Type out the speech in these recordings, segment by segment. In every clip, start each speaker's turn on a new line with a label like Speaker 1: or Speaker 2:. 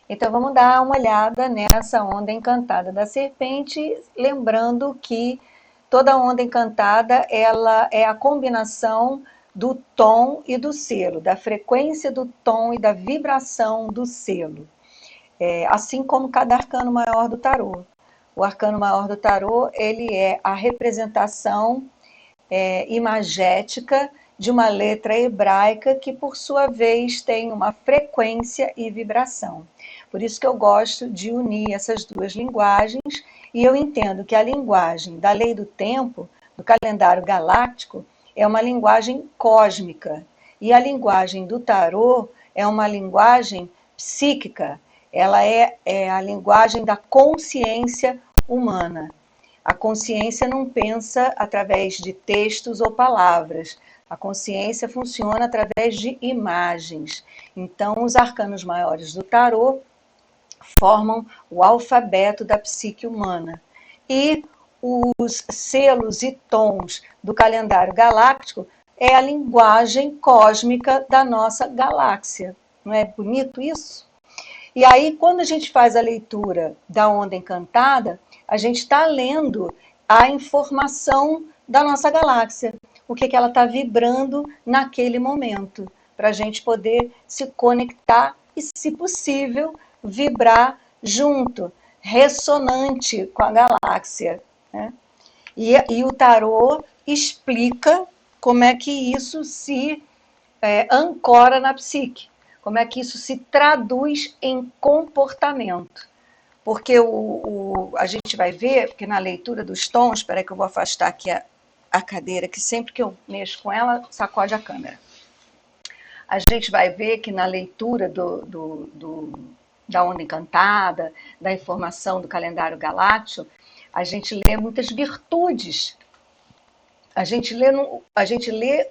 Speaker 1: Então vamos dar uma olhada nessa onda encantada da serpente, lembrando que toda onda encantada ela é a combinação do tom e do selo, da frequência do tom e da vibração do selo. Assim como cada arcano maior do tarô. O arcano maior do tarô ele é a representação imagética de uma letra hebraica que, por sua vez, tem uma frequência e vibração. Por isso que eu gosto de unir essas duas linguagens, e eu entendo que a linguagem da lei do tempo, do calendário galáctico, é uma linguagem cósmica, e a linguagem do tarô é uma linguagem psíquica, ela é a linguagem da consciência humana. A consciência não pensa através de textos ou palavras. A consciência funciona através de imagens. Então, os arcanos maiores do tarô formam o alfabeto da psique humana. E os selos e tons do calendário galáctico é a linguagem cósmica da nossa galáxia. Não é bonito isso? E aí, quando a gente faz a leitura da onda encantada, a gente está lendo a informação da nossa galáxia, o que ela está vibrando naquele momento, para a gente poder se conectar e, se possível, vibrar junto, ressonante com a galáxia. Né? E o tarô explica como é que isso se ancora na psique, como é que isso se traduz em comportamento. Porque a gente vai ver, porque na leitura dos tons, espera que eu vou afastar aqui a cadeira, que sempre que eu mexo com ela, sacode a câmera. A gente vai ver que na leitura da onda encantada, da informação do calendário galáctico, a gente lê muitas virtudes. A gente lê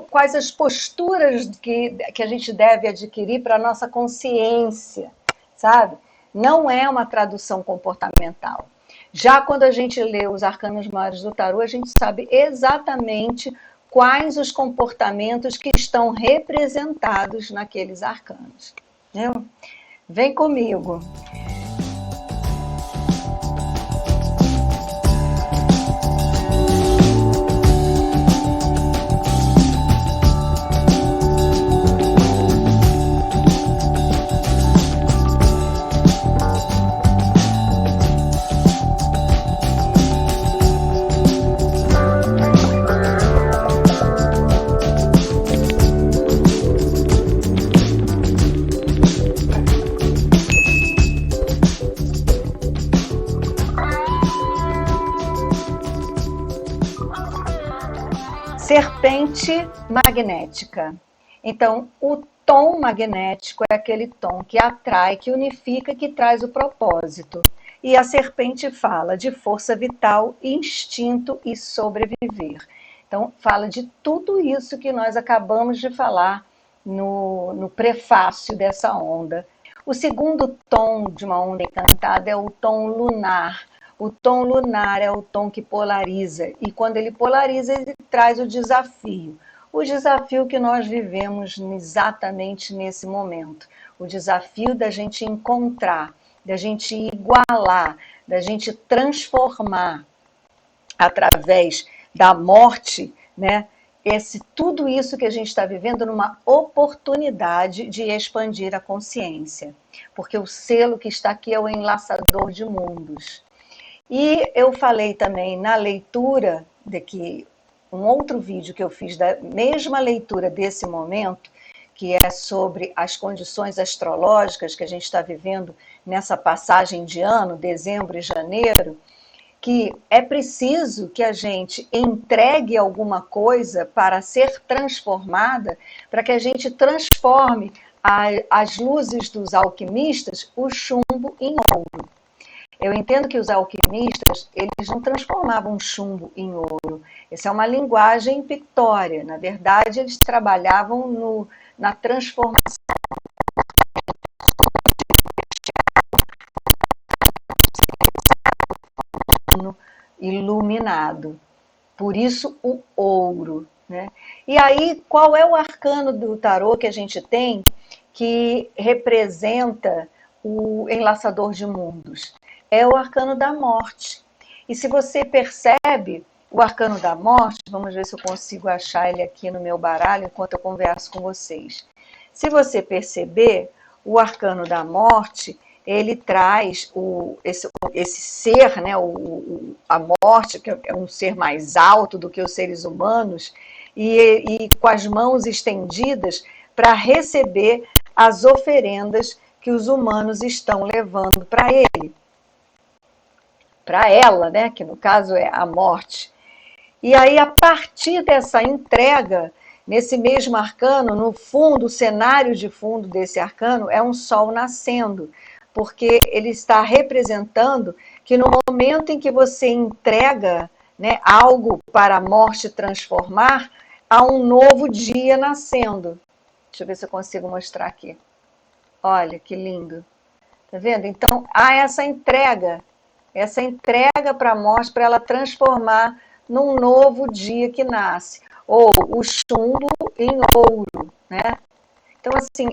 Speaker 1: quais as posturas que a gente deve adquirir para a nossa consciência, sabe? Não é uma tradução comportamental. Já quando a gente lê os arcanos maiores do tarô, a gente sabe exatamente quais os comportamentos que estão representados naqueles arcanos. Entendeu? Vem comigo. Serpente magnética. Então, o tom magnético é aquele tom que atrai, que unifica, que traz o propósito. E a serpente fala de força vital, instinto e sobreviver. Então, fala de tudo isso que nós acabamos de falar no prefácio dessa onda. O segundo tom de uma onda encantada é o tom lunar. O tom lunar é o tom que polariza, e quando ele polariza, ele traz o desafio. O desafio que nós vivemos exatamente nesse momento. O desafio da gente encontrar, da gente igualar, da gente transformar através da morte, né? Tudo isso que a gente está vivendo numa oportunidade de expandir a consciência. Porque o selo que está aqui é o enlaçador de mundos. E eu falei também na leitura, um outro vídeo que eu fiz da mesma leitura desse momento, que é sobre as condições astrológicas que a gente está vivendo nessa passagem de ano, dezembro e janeiro, que é preciso que a gente entregue alguma coisa para ser transformada, para que a gente transforme as luzes dos alquimistas, o chumbo em ouro. Eu entendo que os alquimistas, eles não transformavam chumbo em ouro. Essa é uma linguagem pictória. Na verdade, eles trabalhavam na transformação iluminado. Por isso, o ouro. Né? E aí, qual é o arcano do tarô que a gente tem que representa o enlaçador de mundos? É o arcano da morte. E se você percebe o arcano da morte, vamos ver se eu consigo achar ele aqui no meu baralho enquanto eu converso com vocês. Se você perceber, o arcano da morte, ele traz esse ser, né, a morte, que é um ser mais alto do que os seres humanos, e com as mãos estendidas para receber as oferendas que os humanos estão levando para ele, para ela, né, que no caso é a morte. E aí, a partir dessa entrega, nesse mesmo arcano, no fundo, o cenário de fundo desse arcano é um sol nascendo, porque ele está representando que no momento em que você entrega, né, algo para a morte transformar, há um novo dia nascendo. Deixa eu ver se eu consigo mostrar aqui. Olha que lindo. Tá vendo? Então, há essa entrega para a morte, para ela transformar num novo dia que nasce. Ou o chumbo em ouro, né? Então, assim,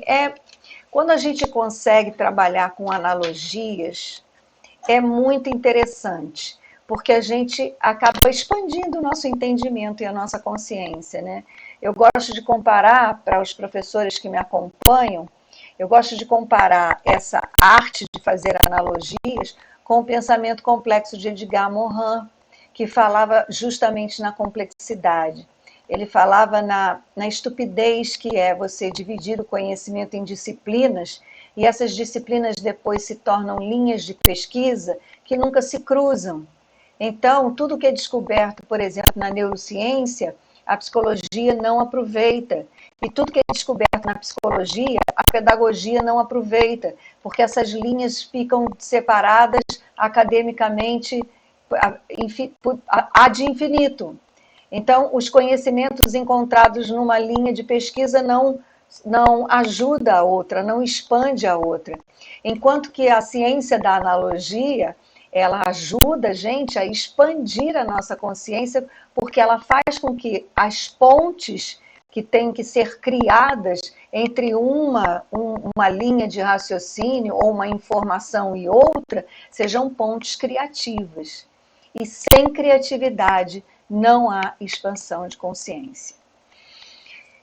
Speaker 1: quando a gente consegue trabalhar com analogias, é muito interessante, porque a gente acaba expandindo o nosso entendimento e a nossa consciência, né? Eu gosto de comparar, para os professores que me acompanham, eu gosto de comparar essa arte de fazer analogias com o pensamento complexo de Edgar Morin, que falava justamente na complexidade. Ele falava na estupidez que é você dividir o conhecimento em disciplinas e essas disciplinas depois se tornam linhas de pesquisa que nunca se cruzam. Então, tudo que é descoberto, por exemplo, na neurociência, a psicologia não aproveita. E tudo que é descoberto na psicologia, a pedagogia não aproveita, porque essas linhas ficam separadas academicamente ad infinito. Então, os conhecimentos encontrados numa linha de pesquisa não ajuda a outra, não expande a outra. Enquanto que a ciência da analogia, ela ajuda a gente a expandir a nossa consciência, porque ela faz com que as pontes que têm que ser criadas entre uma linha de raciocínio ou uma informação e outra sejam pontes criativas. E sem criatividade não há expansão de consciência.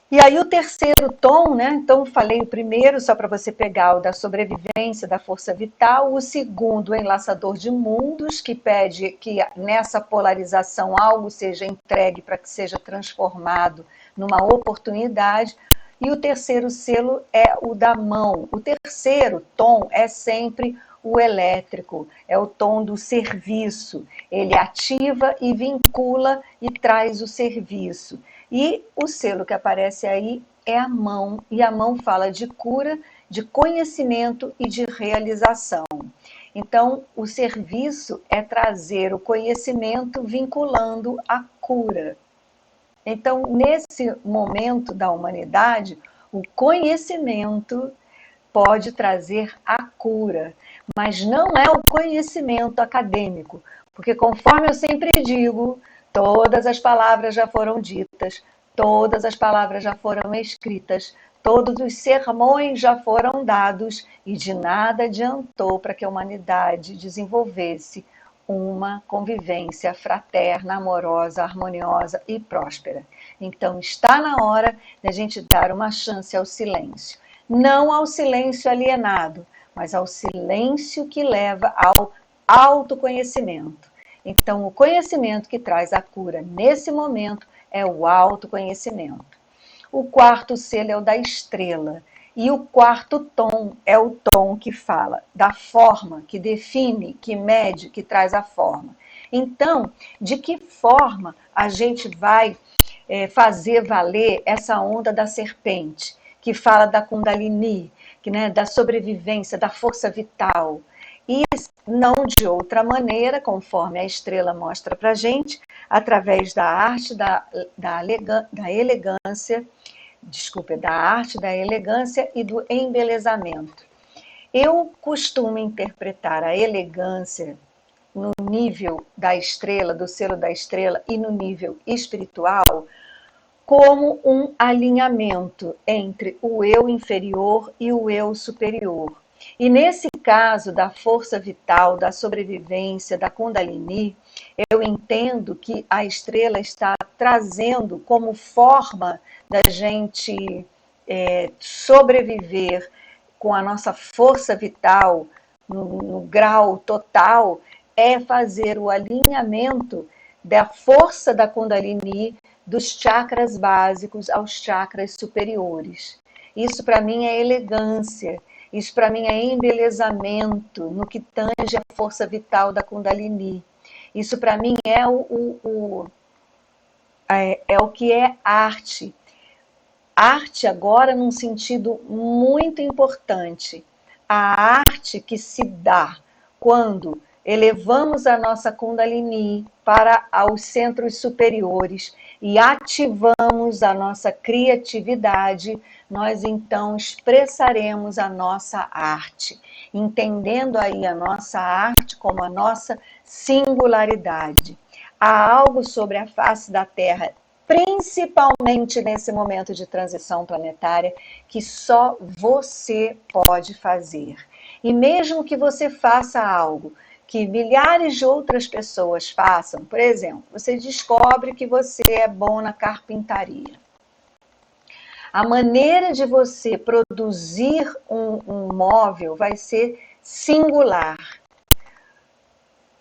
Speaker 1: E aí o terceiro tom, né? Então falei o primeiro só para você pegar o da sobrevivência, da força vital, o segundo, o enlaçador de mundos, que pede que nessa polarização algo seja entregue para que seja transformado numa oportunidade. E o terceiro selo é o da mão. O terceiro tom é sempre o elétrico, é o tom do serviço. Ele ativa e vincula e traz o serviço. E o selo que aparece aí é a mão, e a mão fala de cura, de conhecimento e de realização. Então, o serviço é trazer o conhecimento vinculando a cura. Então, nesse momento da humanidade, o conhecimento pode trazer a cura, mas não é o conhecimento acadêmico, porque conforme eu sempre digo, todas as palavras já foram ditas, todas as palavras já foram escritas, todos os sermões já foram dados e de nada adiantou para que a humanidade desenvolvesse uma convivência fraterna, amorosa, harmoniosa e próspera. Então, está na hora de a gente dar uma chance ao silêncio. Não ao silêncio alienado, mas ao silêncio que leva ao autoconhecimento. Então, o conhecimento que traz a cura nesse momento é o autoconhecimento. O quarto selo é o da estrela. E o quarto tom é o tom que fala da forma, que define, que mede, que traz a forma. Então, de que forma a gente vai fazer valer essa onda da serpente, que fala da Kundalini, que, né, da sobrevivência, da força vital? E não de outra maneira, conforme a estrela mostra para a gente, através da arte da elegância, da arte da elegância e do embelezamento. Eu costumo interpretar a elegância no nível da estrela, do selo da estrela e no nível espiritual, como um alinhamento entre o eu inferior e o eu superior. E nesse caso da força vital, da sobrevivência, da Kundalini, eu entendo que a estrela está trazendo como forma da gente sobreviver com a nossa força vital no grau total, é fazer o alinhamento da força da Kundalini dos chakras básicos aos chakras superiores. Isso para mim é elegância, isso para mim é embelezamento no que tange a força vital da Kundalini. Isso para mim é o que é arte. Arte agora num sentido muito importante. A arte que se dá quando elevamos a nossa Kundalini para os centros superiores e ativamos a nossa criatividade, nós então expressaremos a nossa arte, entendendo aí a nossa arte como a nossa singularidade. Há algo sobre a face da Terra, principalmente nesse momento de transição planetária, que só você pode fazer. E mesmo que você faça algo que milhares de outras pessoas façam, por exemplo, você descobre que você é bom na carpintaria. A maneira de você produzir um móvel vai ser singular,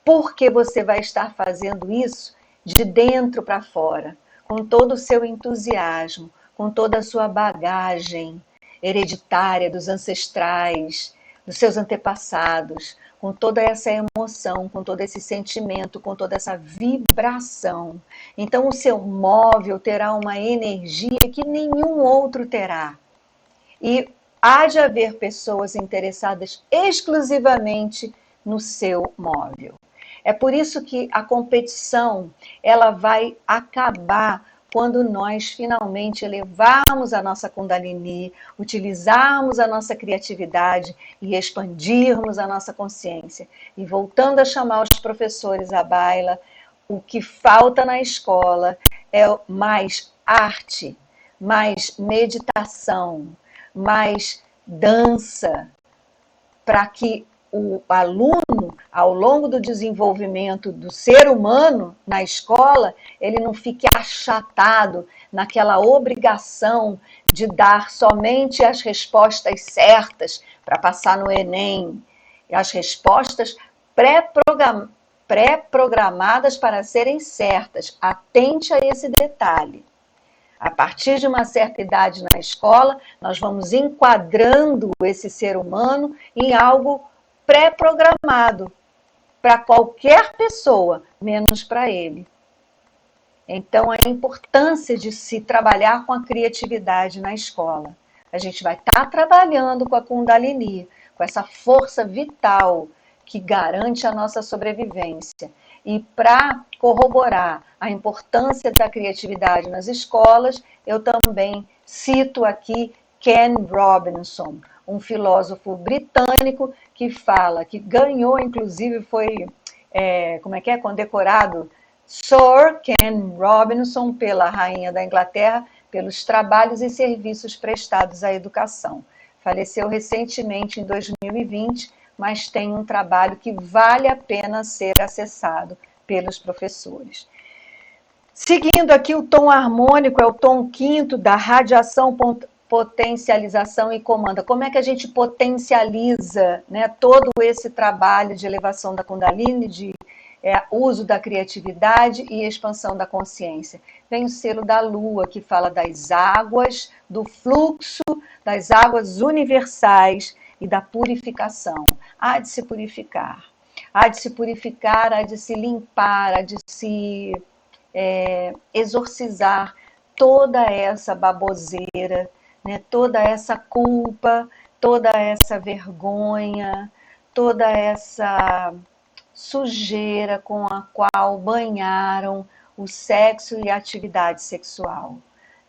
Speaker 1: porque você vai estar fazendo isso de dentro para fora, com todo o seu entusiasmo, com toda a sua bagagem hereditária dos ancestrais, dos seus antepassados, com toda essa emoção, com todo esse sentimento, com toda essa vibração. Então, o seu móvel terá uma energia que nenhum outro terá. E há de haver pessoas interessadas exclusivamente no seu móvel. É por isso que a competição ela vai acabar quando nós finalmente elevarmos a nossa Kundalini, utilizarmos a nossa criatividade e expandirmos a nossa consciência. E voltando a chamar os professores à baila, o que falta na escola é mais arte, mais meditação, mais dança, para que o aluno, ao longo do desenvolvimento do ser humano na escola, ele não fique achatado naquela obrigação de dar somente as respostas certas para passar no Enem, as respostas pré-programadas para serem certas. Atente a esse detalhe. A partir de uma certa idade na escola, nós vamos enquadrando esse ser humano em algo pré-programado para qualquer pessoa, menos para ele. Então, a importância de se trabalhar com a criatividade na escola. A gente vai estar trabalhando com a Kundalini, com essa força vital que garante a nossa sobrevivência. E para corroborar a importância da criatividade nas escolas, eu também cito aqui Ken Robinson, um filósofo britânico que fala, que ganhou, inclusive foi, condecorado Sir Ken Robinson pela Rainha da Inglaterra pelos trabalhos e serviços prestados à educação. Faleceu recentemente em 2020, mas tem um trabalho que vale a pena ser acessado pelos professores. Seguindo aqui, o tom harmônico é o tom quinto da radiação, potencialização e comanda. Como é que a gente potencializa, né, todo esse trabalho de elevação da Kundalini, de uso da criatividade e expansão da consciência? Vem o selo da Lua, que fala das águas, do fluxo, das águas universais e da purificação. Há de se purificar, há de se purificar, há de se limpar, há de se exorcizar toda essa baboseira, né, toda essa culpa, toda essa vergonha, toda essa sujeira com a qual banharam o sexo e a atividade sexual.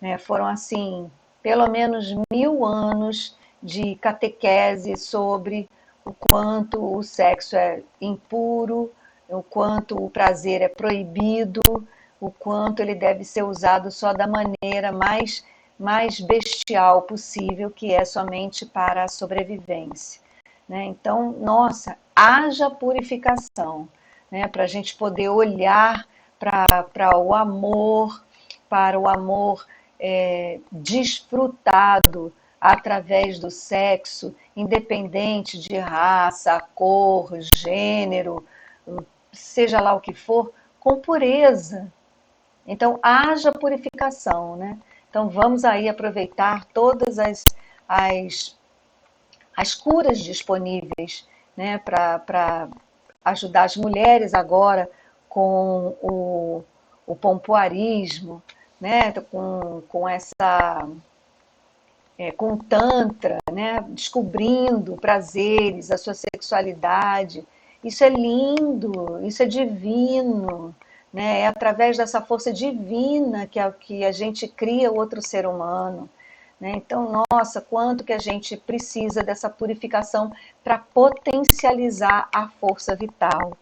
Speaker 1: Né? Foram, assim, pelo menos 1000 anos de catequese sobre o quanto o sexo é impuro, o quanto o prazer é proibido, o quanto ele deve ser usado só da maneira mais bestial possível, que é somente para a sobrevivência. né? Então, nossa, haja purificação, né? Para a gente poder olhar para o amor desfrutado através do sexo, independente de raça, cor, gênero, seja lá o que for, com pureza. Então, haja purificação, né? Então, vamos aí aproveitar todas as, as curas disponíveis, né, para ajudar as mulheres agora com o pompoarismo, né, com o Tantra, né, descobrindo prazeres, a sua sexualidade. Isso é lindo, isso é divino, né? É através dessa força divina que a gente cria o outro ser humano. Né? Então, nossa, quanto que a gente precisa dessa purificação para potencializar a força vital.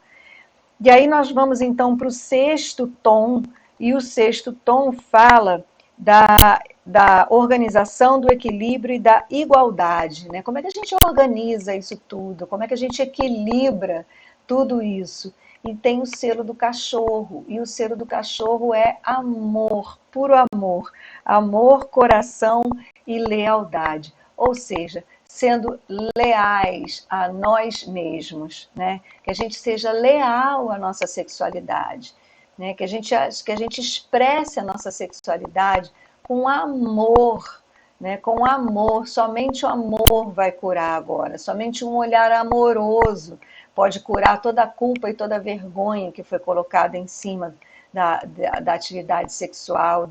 Speaker 1: E aí nós vamos então para o sexto tom, e o sexto tom fala da organização, do equilíbrio e da igualdade. Né? Como é que a gente organiza isso tudo? Como é que a gente equilibra tudo isso? E tem o selo do cachorro, e o selo do cachorro é amor, puro amor. Amor, coração e lealdade. Ou seja, sendo leais a nós mesmos, né? Que a gente seja leal à nossa sexualidade, né? Que a gente expresse a nossa sexualidade com amor, né? Com amor, somente o amor vai curar agora, somente um olhar amoroso pode curar toda a culpa e toda a vergonha que foi colocada em cima da atividade sexual,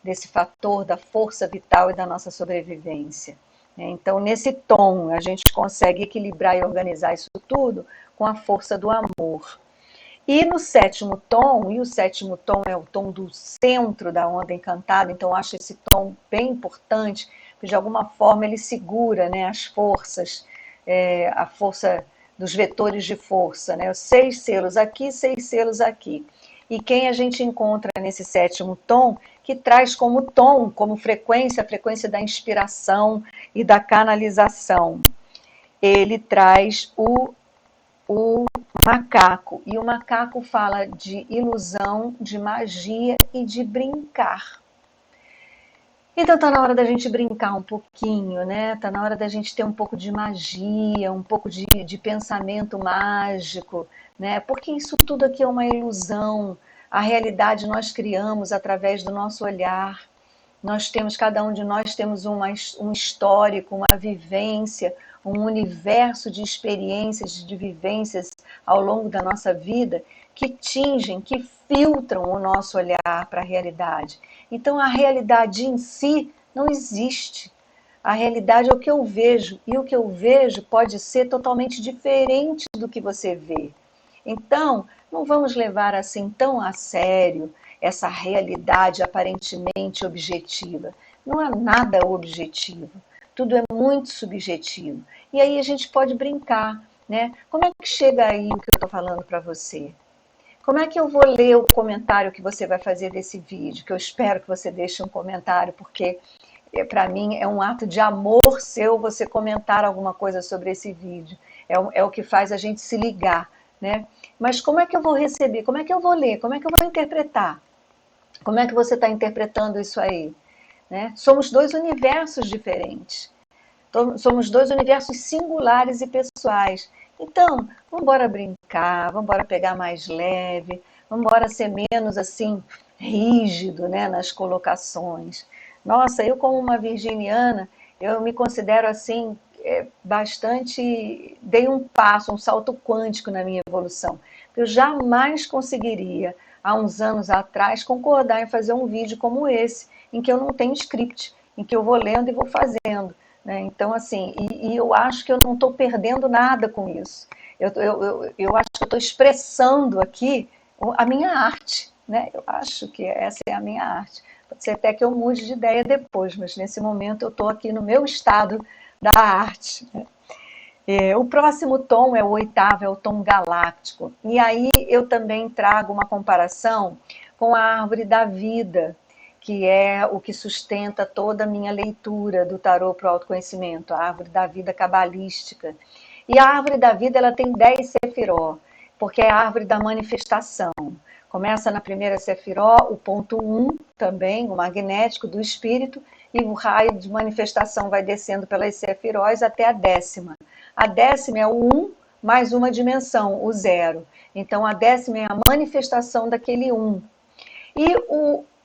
Speaker 1: desse fator da força vital e da nossa sobrevivência. Então, nesse tom, a gente consegue equilibrar e organizar isso tudo com a força do amor. E no sétimo tom, e o sétimo tom é o tom do centro da onda encantada, então eu acho esse tom bem importante, porque de alguma forma ele segura, né, as forças, a força dos vetores de força, né, os 6 selos aqui, 6 selos aqui. E quem a gente encontra nesse sétimo tom, que traz como tom, como frequência, a frequência da inspiração e da canalização. Ele traz o macaco. E o macaco fala de ilusão, de magia e de brincar. Então tá na hora da gente brincar um pouquinho, né? Tá na hora da gente ter um pouco de magia, um pouco de pensamento mágico, né? Porque isso tudo aqui é uma ilusão. A realidade nós criamos através do nosso olhar. Nós temos, cada um de nós temos um histórico, uma vivência, um universo de experiências, de vivências ao longo da nossa vida que tingem, que filtram o nosso olhar para a realidade. Então, a realidade em si não existe. A realidade é o que eu vejo, e o que eu vejo pode ser totalmente diferente do que você vê. Então, não vamos levar assim tão a sério essa realidade aparentemente objetiva. Não há nada objetivo, tudo é muito subjetivo. E aí a gente pode brincar, né? Como é que chega aí o que eu estou falando para você? Como é que eu vou ler o comentário que você vai fazer desse vídeo? Que eu espero que você deixe um comentário, porque para mim é um ato de amor seu você comentar alguma coisa sobre esse vídeo. É o que faz a gente se ligar, né? Mas como é que eu vou receber? Como é que eu vou ler? Como é que eu vou interpretar? Como é que você está interpretando isso aí? Né? Somos dois universos diferentes. Somos dois universos singulares e pessoais. Então, vamos embora brincar, vamos embora pegar mais leve, vamos embora ser menos assim rígido, né, nas colocações. Nossa, eu como uma virginiana, eu me considero assim bastante, dei um passo, um salto quântico na minha evolução. Eu jamais conseguiria, há uns anos atrás, concordar em fazer um vídeo como esse, em que eu não tenho script, em que eu vou lendo e vou fazendo. Né? Então, assim, e eu acho que eu não estou perdendo nada com isso. Eu acho que eu estou expressando aqui a minha arte. Né? Eu acho que essa é a minha arte. Pode ser até que eu mude de ideia depois, mas nesse momento eu estou aqui no meu estado da arte. Né? O próximo tom é o oitavo, é o tom galáctico. E aí eu também trago uma comparação com a árvore da vida, que é o que sustenta toda a minha leitura do tarô para o autoconhecimento, a árvore da vida cabalística. E a árvore da vida, ela tem 10 sefiró, porque é a árvore da manifestação. Começa na primeira sefiró, o ponto 1 também, o magnético do espírito, e o raio de manifestação vai descendo pelas sefirós até a 10ª. A 10ª é o 1 mais uma dimensão, o 0. Então a 10ª é a manifestação daquele 1. E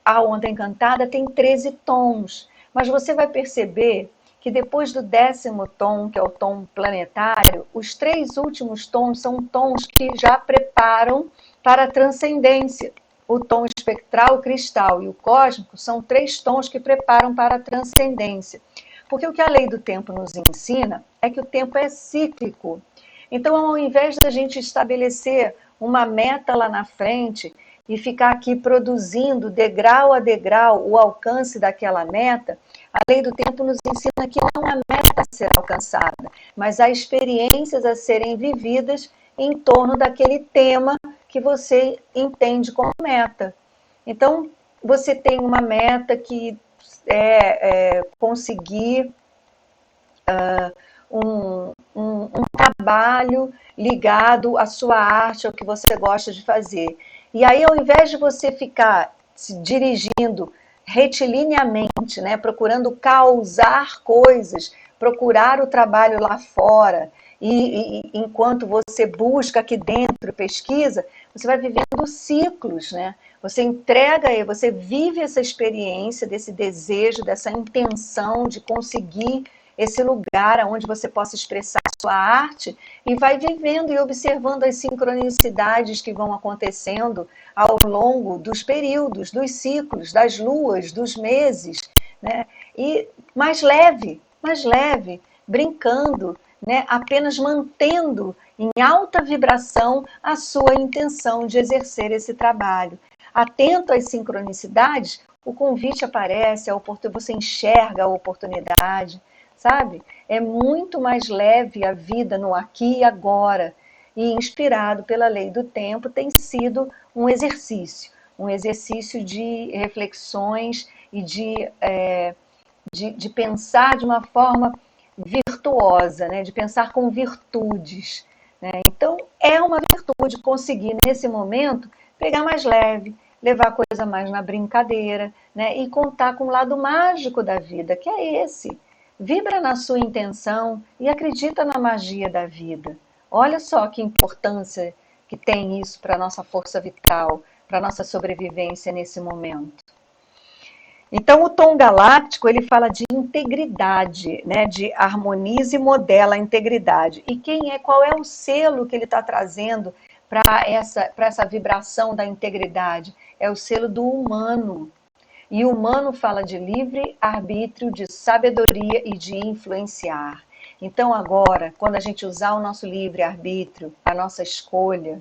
Speaker 1: a onda encantada tem 13 tons, mas você vai perceber que depois do 10º tom, que é o tom planetário, os 3 últimos tons são tons que já preparam para a transcendência. O tom espectral, o cristal e o cósmico são 3 tons que preparam para a transcendência. Porque o que a lei do tempo nos ensina é que o tempo é cíclico. Então, ao invés da gente estabelecer uma meta lá na frente e ficar aqui produzindo degrau a degrau o alcance daquela meta, a lei do tempo nos ensina que não há meta a ser alcançada, mas há experiências a serem vividas em torno daquele tema que você entende como meta. Então, você tem uma meta que é conseguir um trabalho ligado à sua arte, ao que você gosta de fazer. E aí, ao invés de você ficar se dirigindo retilineamente, né, procurando causar coisas, procurar o trabalho lá fora, e enquanto você busca aqui dentro, pesquisa, você vai vivendo ciclos, né? Você entrega, você vive essa experiência, desse desejo, dessa intenção de conseguir esse lugar onde você possa expressar a sua arte e vai vivendo e observando as sincronicidades que vão acontecendo ao longo dos períodos, dos ciclos, das luas, dos meses, né? E mais leve, brincando, né? Apenas mantendo em alta vibração a sua intenção de exercer esse trabalho. Atento às sincronicidades, o convite aparece, você enxerga a oportunidade, sabe? É muito mais leve a vida no aqui e agora. E inspirado pela lei do tempo, tem sido um exercício de reflexões e de pensar de uma forma virtuosa, né? De pensar com virtudes. Né? Então, é uma virtude conseguir, nesse momento, pegar mais leve, levar a coisa mais na brincadeira, né? E contar com o lado mágico da vida, que é esse. Vibra na sua intenção e acredita na magia da vida. Olha só que importância que tem isso para a nossa força vital, para a nossa sobrevivência nesse momento. Então, o tom galáctico, ele fala de integridade, né? De harmoniza e modela a integridade. E qual é o selo que ele está trazendo para essa vibração da integridade? É o selo do humano. E o humano fala de livre arbítrio, de sabedoria e de influenciar. Então, agora, quando a gente usar o nosso livre arbítrio, a nossa escolha,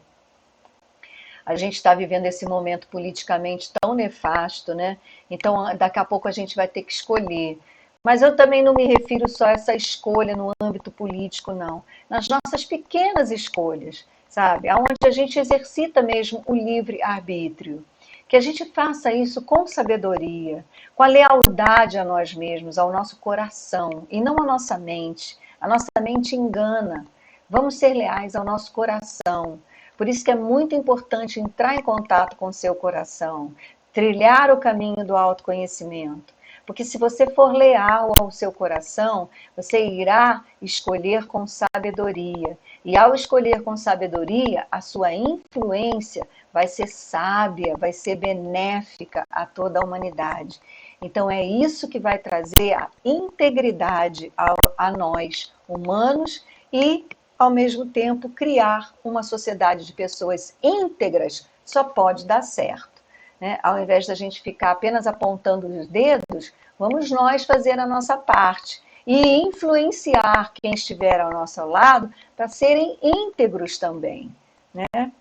Speaker 1: a gente está vivendo esse momento politicamente tão nefasto, né? Então, daqui a pouco a gente vai ter que escolher. Mas eu também não me refiro só a essa escolha no âmbito político, não. Nas nossas pequenas escolhas, sabe? Onde a gente exercita mesmo o livre-arbítrio. Que a gente faça isso com sabedoria, com a lealdade a nós mesmos, ao nosso coração, e não à nossa mente. A nossa mente engana. Vamos ser leais ao nosso coração. Por isso que é muito importante entrar em contato com o seu coração, trilhar o caminho do autoconhecimento. Porque se você for leal ao seu coração, você irá escolher com sabedoria. E ao escolher com sabedoria, a sua influência vai ser sábia, vai ser benéfica a toda a humanidade. Então é isso que vai trazer a integridade a nós, humanos, e ao mesmo tempo criar uma sociedade de pessoas íntegras só pode dar certo. Né? Ao invés da gente ficar apenas apontando os dedos, vamos nós fazer a nossa parte e influenciar quem estiver ao nosso lado para serem íntegros também. Né?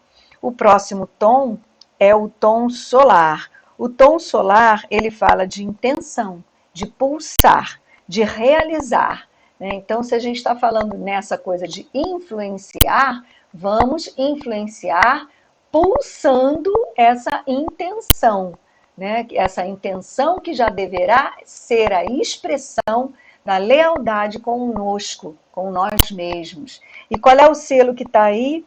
Speaker 1: O próximo tom é o tom solar. O tom solar, ele fala de intenção, de pulsar, de realizar. Né? Então, se a gente está falando nessa coisa de influenciar, vamos influenciar pulsando essa intenção. Né? Essa intenção que já deverá ser a expressão na lealdade conosco, com nós mesmos. E qual é o selo que está aí?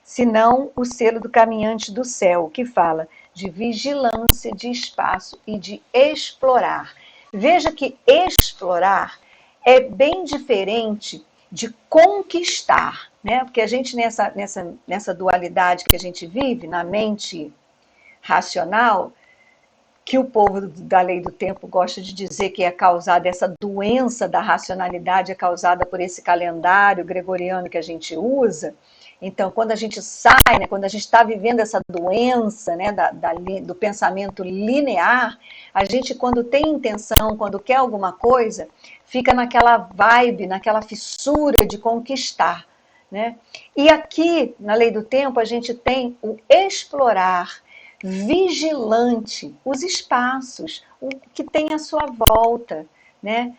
Speaker 1: Senão o selo do caminhante do céu, que fala de vigilância, de espaço e de explorar. Veja que explorar é bem diferente de conquistar, né? Porque a gente, nessa dualidade que a gente vive, na mente racional, que o povo da lei do tempo gosta de dizer que é causada, essa doença da racionalidade é causada por esse calendário gregoriano que a gente usa. Então, quando a gente sai, né, quando a gente está vivendo essa doença, né, do pensamento linear, a gente, quando tem intenção, quando quer alguma coisa, fica naquela vibe, naquela fissura de conquistar, né? E aqui, na lei do tempo, a gente tem o explorar, vigilante, os espaços, o que tem à sua volta, né?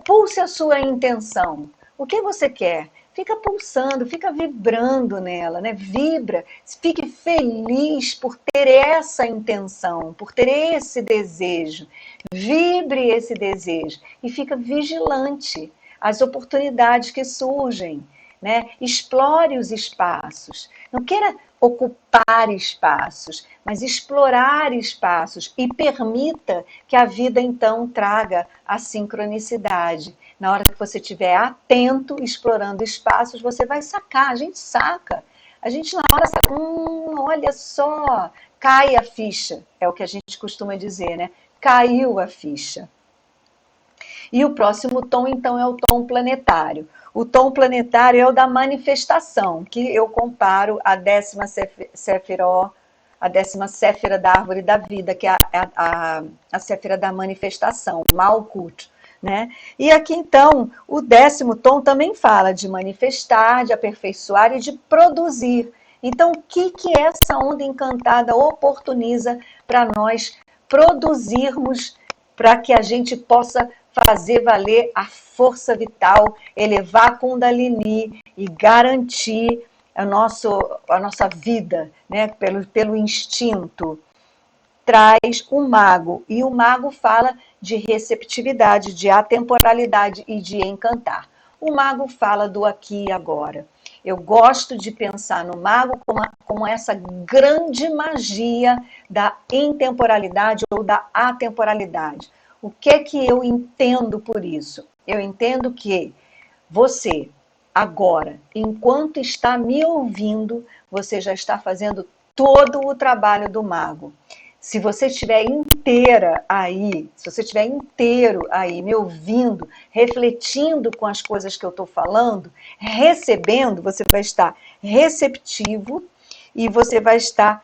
Speaker 1: Pulse a sua intenção. O que você quer? Fica pulsando, fica vibrando nela, né? Vibra, fique feliz por ter essa intenção, por ter esse desejo. Vibre esse desejo e fica vigilante às oportunidades que surgem, né? Explore os espaços. Não queira ocupar espaços, mas explorar espaços e permita que a vida então traga a sincronicidade. Na hora que você estiver atento, explorando espaços, você vai sacar, a gente saca. A gente na hora saca, olha só, cai a ficha, é o que a gente costuma dizer, né? Caiu a ficha. E o próximo tom, então, é o tom planetário. O tom planetário é o da manifestação, que eu comparo a 10ª Sefiró, a 10ª Séfira da Árvore da Vida, que é a Séfira da manifestação, Malkut, né? E aqui, então, o 10º tom também fala de manifestar, de aperfeiçoar e de produzir. Então, o que essa onda encantada oportuniza para nós produzirmos, para que a gente possa fazer valer a força vital, elevar a Kundalini e garantir a nossa vida, né, pelo instinto. Traz o mago, e o mago fala de receptividade, de atemporalidade e de encantar. O mago fala do aqui e agora. Eu gosto de pensar no mago como essa grande magia da intemporalidade ou da atemporalidade. O que é que eu entendo por isso? Eu entendo que você, agora, enquanto está me ouvindo, você já está fazendo todo o trabalho do mago. Se você estiver inteira aí, se você estiver inteiro aí, me ouvindo, refletindo com as coisas que eu estou falando, recebendo, você vai estar receptivo e você vai estar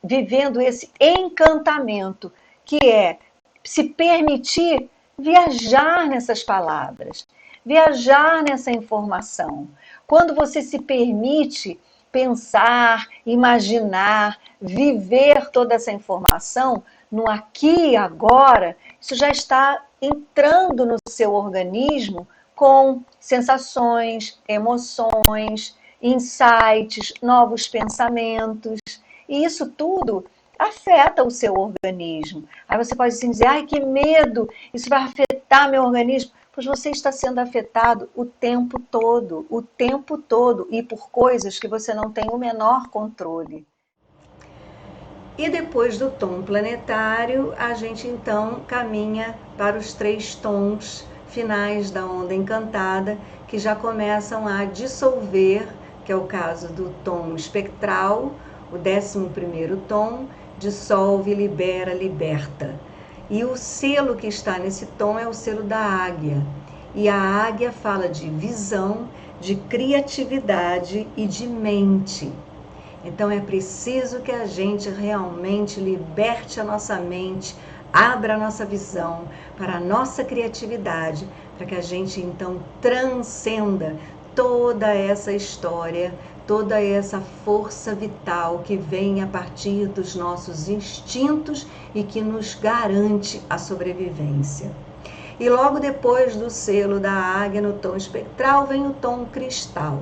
Speaker 1: vivendo esse encantamento, que é se permitir viajar nessas palavras, viajar nessa informação. Quando você se permite pensar, imaginar, viver toda essa informação no aqui e agora, isso já está entrando no seu organismo com sensações, emoções, insights, novos pensamentos. E isso tudo afeta o seu organismo. Aí você pode assim dizer, ai, que medo, isso vai afetar meu organismo. Pois você está sendo afetado o tempo todo, e por coisas que você não tem o menor controle. E depois do tom planetário, a gente então caminha para os 3 tons finais da onda encantada, que já começam a dissolver, que é o caso do tom espectral, o 11º tom, dissolve, libera, liberta. E o selo que está nesse tom é o selo da águia. E a águia fala de visão, de criatividade e de mente. Então é preciso que a gente realmente liberte a nossa mente, abra a nossa visão para a nossa criatividade, para que a gente então transcenda toda essa história, toda essa força vital que vem a partir dos nossos instintos e que nos garante a sobrevivência. E logo depois do selo da águia no tom espectral vem o tom cristal.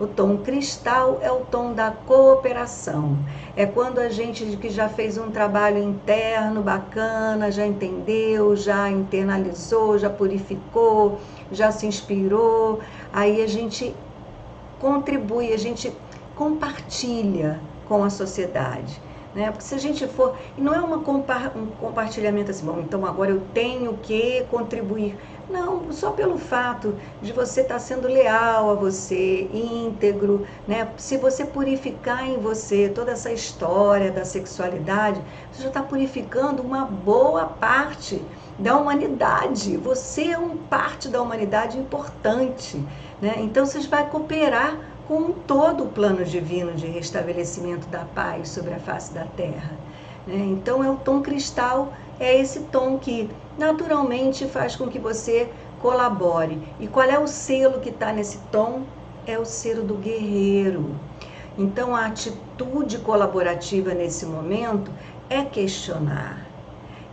Speaker 1: O tom cristal é o tom da cooperação. É quando a gente que já fez um trabalho interno bacana, já entendeu, já internalizou, já purificou, já se inspirou, aí a gente contribui, a gente compartilha com a sociedade. Né? Porque se a gente for... E não é um compartilhamento assim, bom, então agora eu tenho que contribuir. Não, só pelo fato de você estar sendo leal a você, íntegro, né? Se você purificar em você toda essa história da sexualidade, você já está purificando uma boa parte da humanidade. Você é uma parte da humanidade importante, né? Então você vai cooperar com todo o plano divino de restabelecimento da paz sobre a face da Terra. Então é o tom cristal, é esse tom que naturalmente faz com que você colabore. E qual é o selo que está nesse tom? É o selo do guerreiro. Então a atitude colaborativa nesse momento é questionar,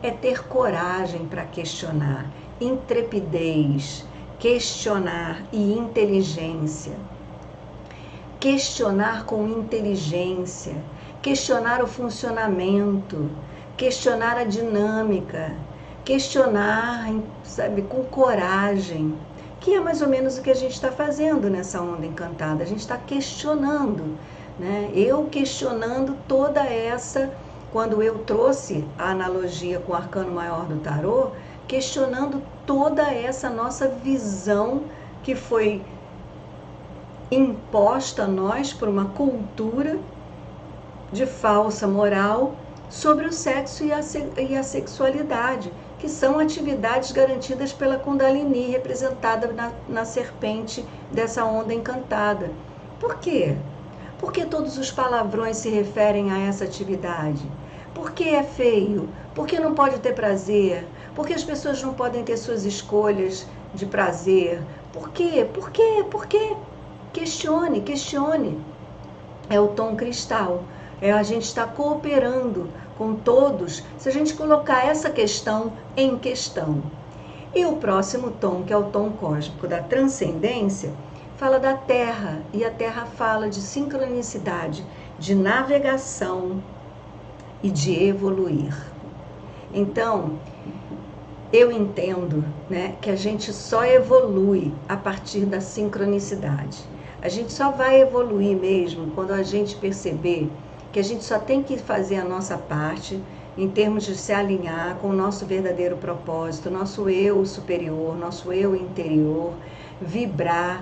Speaker 1: é ter coragem para questionar, intrepidez, questionar e inteligência. Questionar com inteligência, questionar o funcionamento, questionar a dinâmica, questionar, sabe, com coragem, que é mais ou menos o que a gente está fazendo nessa onda encantada. A gente está questionando, né? Eu questionando toda essa, quando eu trouxe a analogia com o arcano maior do tarô, questionando toda essa nossa visão que foi imposta a nós por uma cultura de falsa moral sobre o sexo e a sexualidade, que são atividades garantidas pela Kundalini, representada na serpente dessa onda encantada. Por quê? Porque todos os palavrões se referem a essa atividade. Por que é feio? Por que não pode ter prazer? Por que as pessoas não podem ter suas escolhas de prazer? Por quê? Por quê? Por quê? Questione, questione. É o tom cristal. A gente está cooperando com todos se a gente colocar essa questão em questão. E o próximo tom, que é o tom cósmico da transcendência, fala da Terra. E a Terra fala de sincronicidade, de navegação e de evoluir. Então, eu entendo, né, que a gente só evolui a partir da sincronicidade. A gente só vai evoluir mesmo quando a gente perceber que a gente só tem que fazer a nossa parte em termos de se alinhar com o nosso verdadeiro propósito, nosso eu superior, nosso eu interior, vibrar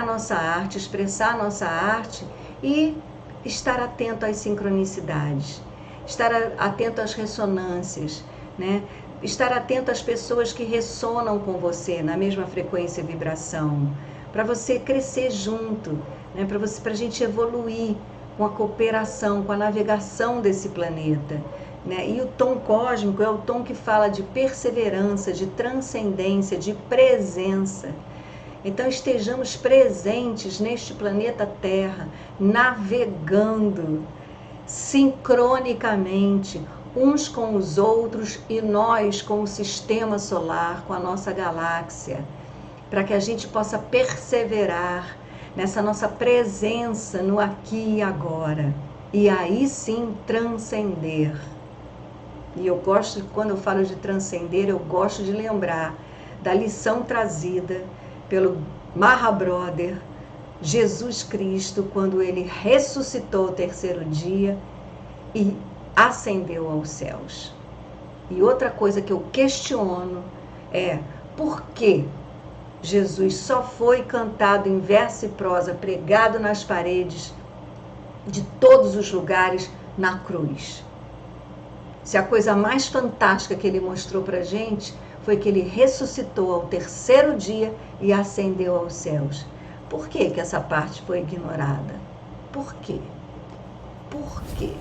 Speaker 1: a nossa arte, expressar a nossa arte e estar atento às sincronicidades, estar atento às ressonâncias, né? Estar atento às pessoas que ressonam com você na mesma frequência e vibração, para você crescer junto, né? Para a gente evoluir com a cooperação, com a navegação desse planeta, né? E o tom cósmico é o tom que fala de perseverança, de transcendência, de presença. Então estejamos presentes neste planeta Terra, navegando sincronicamente, uns com os outros e nós com o sistema solar, com a nossa galáxia, para que a gente possa perseverar nessa nossa presença no aqui e agora, e aí sim transcender. E eu gosto, quando eu falo de transcender, eu gosto de lembrar da lição trazida pelo Mahabrother, Jesus Cristo, quando ele ressuscitou o terceiro dia e ascendeu aos céus. E outra coisa que eu questiono é por que Jesus só foi cantado em verso e prosa, pregado nas paredes de todos os lugares na cruz. Se a coisa mais fantástica que ele mostrou para a gente foi que ele ressuscitou ao terceiro dia e ascendeu aos céus. Por que essa parte foi ignorada? Por quê? Por quê?